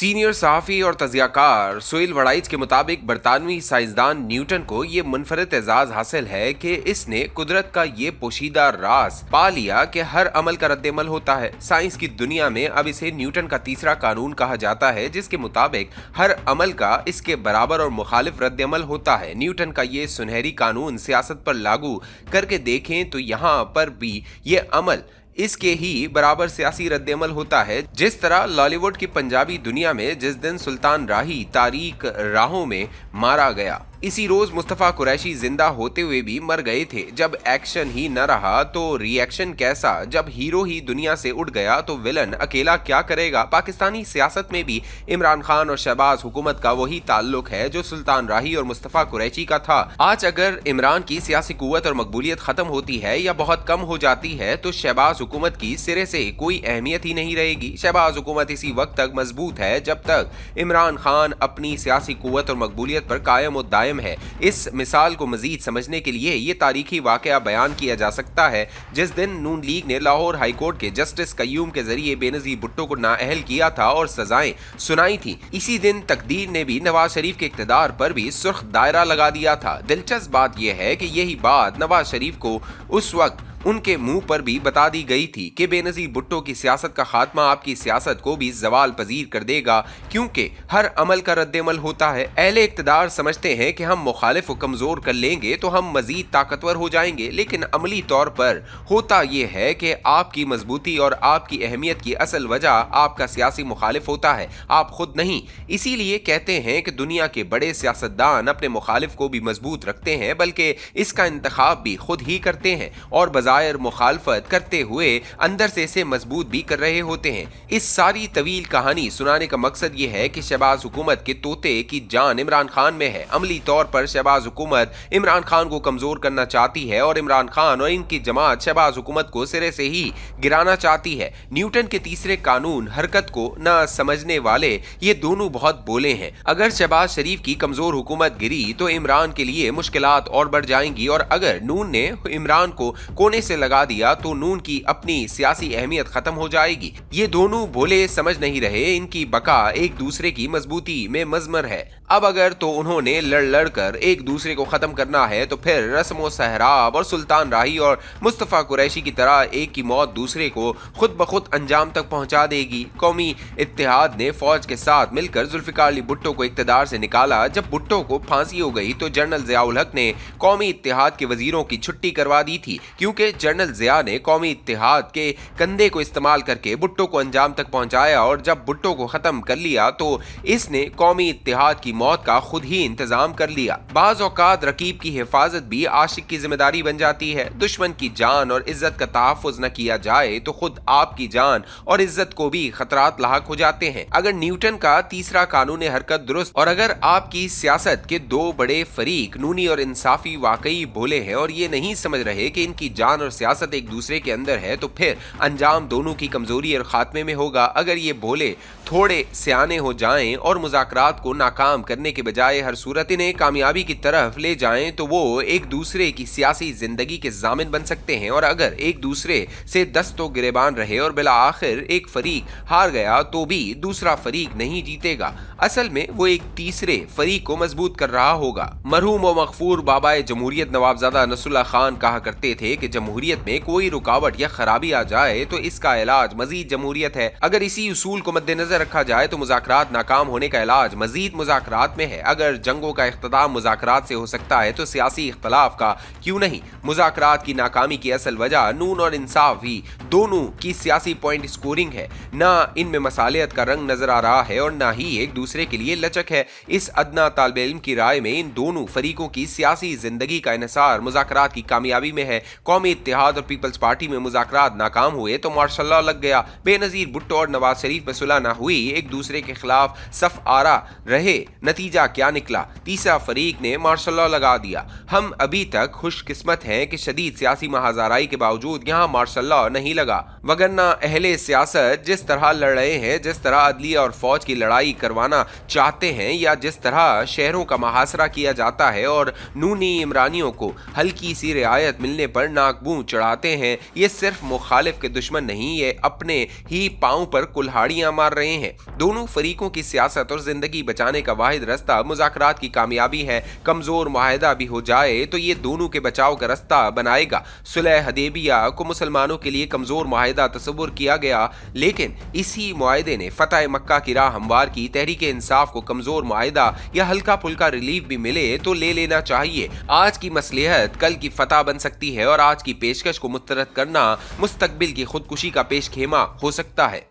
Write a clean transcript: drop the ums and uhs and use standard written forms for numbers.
Senior सहाफ़ी और तज़ियाकार सुहेल वड़ाइच के मुताबिक बरतानवी साइंसदान न्यूटन को ये मुनफरद एजाज हासिल है कि इसने कुदरत का ये पोशीदा राज पा लिया कि हर अमल का रद्दमल होता है। साइंस की दुनिया में अब इसे न्यूटन का तीसरा कानून कहा जाता है, जिसके मुताबिक हर अमल का इसके बराबर और मुखालिफ रद्दमल होता है। न्यूटन का ये सुनहरी कानून सियासत पर लागू करके देखें तो यहाँ पर भी ये अमल इसके ही बराबर सियासी रद्दमल होता है। जिस तरह लॉलीवुड की पंजाबी दुनिया में जिस दिन सुल्तान राही तारीक राहों में मारा गया, इसी रोज मुस्तफा कुरैशी जिंदा होते हुए भी मर गए थे। जब एक्शन ही न रहा तो रिएक्शन कैसा? जब हीरो ही दुनिया से उड़ गया तो विलन अकेला क्या करेगा? पाकिस्तानी सियासत में भी इमरान खान और शहबाज हुकूमत का वही ताल्लुक है जो सुल्तान राही और मुस्तफा कुरैशी का था। आज अगर इमरान की सियासी कुव्वत और मकबूलियत खत्म होती है या बहुत कम हो जाती है तो शहबाज हुकूमत की सिरे से कोई अहमियत ही नहीं रहेगी। शहबाज हुकूमत इसी वक्त तक मजबूत है जब तक इमरान खान अपनी सियासी कुव्वत और मकबूलियत पर कायम और दायम है। इस मिसाल को मजीद समझने के लिए ये तारीखी वाकया बयान किया जा सकता है जिस दिन नून लीग ने लाहौर हाई कोर्ट के जस्टिस कय्यूम के जरिए बेनजीर भुट्टो को नाअहल किया था और सजाएं सुनाई थी। इसी दिन तकदीर ने भी नवाज शरीफ के इक्तदार पर भी सुर्ख दायरा लगा दिया था। दिलचस्प बात यह है कि यही बात नवाज शरीफ को उस वक्त उनके मुंह पर भी बता दी गई थी कि बेनजीर भुट्टो की सियासत का खात्मा आपकी सियासत को भी जवाल पजीर कर देगा, क्योंकि हर अमल का रद्दमल होता है। अहले इक्तदार समझते हैं कि हम मुखालिफ को कमजोर कर लेंगे तो हम मजीद ताकतवर हो जाएंगे, लेकिन अमली तौर पर होता यह है कि आपकी मजबूती और आपकी अहमियत की असल वजह आपका सियासी मुखालिफ होता है, आप खुद नहीं। इसीलिए कहते हैं कि दुनिया के बड़े सियासतदान अपने मुखालिफ को भी मजबूत रखते हैं, बल्कि इसका इंतखाब भी खुद ही करते हैं और मुखालफत करते हुए अंदर से इसे मजबूत भी कर रहे होते हैं। इस सारी तवील कहानी सुनाने का मकसद यह है कि शहबाज हुकूमत के तोते की जान इमरान खान में है। अमली तौर पर शहबाज हुकूमत इमरान खान को कमजोर करना चाहती है और इमरान खान और इनकी जमात शहबाज हुकूमत को सिरे से ही गिराना चाहती है। न्यूटन के तीसरे कानून हरकत को न समझने वाले ये दोनों बहुत बोले हैं। अगर शहबाज शरीफ की कमजोर हुकूमत गिरी तो इमरान के लिए मुश्किलात और बढ़ जाएंगी, और अगर नून ने इमरान को कोने से लगा दिया तो नून की अपनी सियासी अहमियत खत्म हो जाएगी। ये दोनों भोले समझ नहीं रहे, इनकी बका एक दूसरे की मजबूती में मजमर है। अब अगर तो उन्होंने लड़ कर एक दूसरे को खत्म करना है तो फिर रस्म सहराब और सुल्तान राही और मुस्तफा कुरैशी की तरह एक की मौत दूसरे को खुद ब खुद अंजाम तक पहुंचा देगी। कौमी इत्तेहाद ने फौज के साथ मिलकर जुल्फिकार अली भुट्टो को इक्तदार से निकाला। जब भुट्टो को फांसी हो गई तो जनरल ज़ियाउल हक ने कौमी इत्तेहाद के वजीरों की छुट्टी करवा दी थी, क्योंकि जनरल ज़िया ने कौमी इत्तेहाद के कंधे को इस्तेमाल करके भुट्टो को अंजाम तक पहुंचाया, और जब भुट्टो को खत्म कर लिया तो इसने कौमी इत्तेहाद की मौत का खुद ही इंतजाम कर लिया। बाज़ औक़ात रकीब की हिफाजत भी आशिक की जिम्मेदारी बन जाती है। दुश्मन की जान और इज्जत का तहफ़्फ़ुज़ न किया जाए तो खुद आपकी जान और इज्जत को भी खतरात लाहक हो जाते हैं। अगर न्यूटन का तीसरा कानून हरकत दुरुस्त और अगर आपकी सियासत के दो बड़े फरीक नूनी और इंसाफी वाकई भोले हैं और ये नहीं समझ रहे कि इनकी जान और सियासत एक दूसरे के अंदर है, तो फिर अंजाम दोनों की कमजोरी और खात्मे में होगा। अगर ये भोले थोड़े सियाने हो जाएं और मुज़ाकरात को नाकाम करने के बजाय हर सूरत इन्हें कामयाबी की तरफ ले जाएं तो वो एक दूसरे की सियासी जिंदगी के जामिन बन सकते हैं। और अगर एक दूसरे से दस्तो गिरेबान रहे और बिला आखिर एक फरीक हार गया तो भी दूसरा फरीक नहीं जीतेगा। असल में वो एक तीसरे फरीक को मजबूत कर रहा होगा। मरहूम व मगफूर बाबाए जमहूरियत नवाबजादा नसरुल्लाह खान कहा करते थे कि जमहूरियत में कोई रुकावट या खराबी आ जाए तो इसका इलाज मजीद जमहूरियत है। अगर इसी उसूल को मद्देनजर रखा जाए तो मुज़ाकरात नाकाम होने का इलाज मजीद मुज़ाकरात में है। अगर जंगों का इख्तिताम मुज़ाकरात से हो सकता है तो सियासी इख्तलाफ का क्यों नहीं? मुज़ाकरात की नाकामी की असल वजह नून और इंसाफ ही दोनों की सियासी पॉइंट स्कोरिंग है। ना इनमें मसालियत का रंग नजर आ रहा है और ना ही एक दूसरे के लिए लचक है। इस अदना तालिब इल्म की राय में इन दोनों फरीकों की सियासी जिंदगी का इन्हिसार मुज़ाकरात की कामयाबी में है। कौमी इत्तेहाद और पीपल्स पार्टी में मुज़ाकरात नाकाम हुए तो मार्शल लॉ लग गया। बेनजीर भुट्टो और नवाज शरीफ में सुलह न हुई, एक दूसरे के खिलाफ सफ आरा रहे, नतीजा क्या निकला? तीसरा फरीक ने मार्शल लॉ लगा दिया। हम अभी तक खुशकिस्मत हैं कि शदीद सियासी महाजाराई के बावजूद यहाँ मार्शल लॉ नहीं लगा, वगरना अहले सियासत जिस तरह लड़ रहे हैं, जिस तरह अदलिया और फौज की लड़ाई करवाना चाहते हैं या जिस तरह शहरों का मुहासरा किया जाता है और नूनी इमरानियों को हल्की सी रियायत मिलने पर ना बू चढ़ाते हैं, ये सिर्फ मुखालिफ के दुश्मन नहीं, ये अपने ही पांव पर कुल्हाड़ियां मार रहे हैं। दोनों फरीकों की सियासत और जिंदगी बचाने का वाहिद रास्ता मुज़ाकरात की कामयाबी है। कमजोर मुआहदा भी हो जाए तो ये दोनों के बचाव का रास्ता बनाएगा। सुलह हदेबिया को मुसलमानों के लिए कमजोर मुआहदा तस्वुर किया गया, लेकिन इसी मुआहदे ने फतह मक्का की राह हमवार की। तहरीक इंसाफ को कमजोर मुआहदा या हल्का फुल्का रिलीफ भी मिले तो ले लेना चाहिए। आज की मसलिहत कल की फतह बन सकती है और आज की पेशकश को मुस्तरद करना मुस्तकबिल की खुदकुशी का पेश खेमा हो सकता है।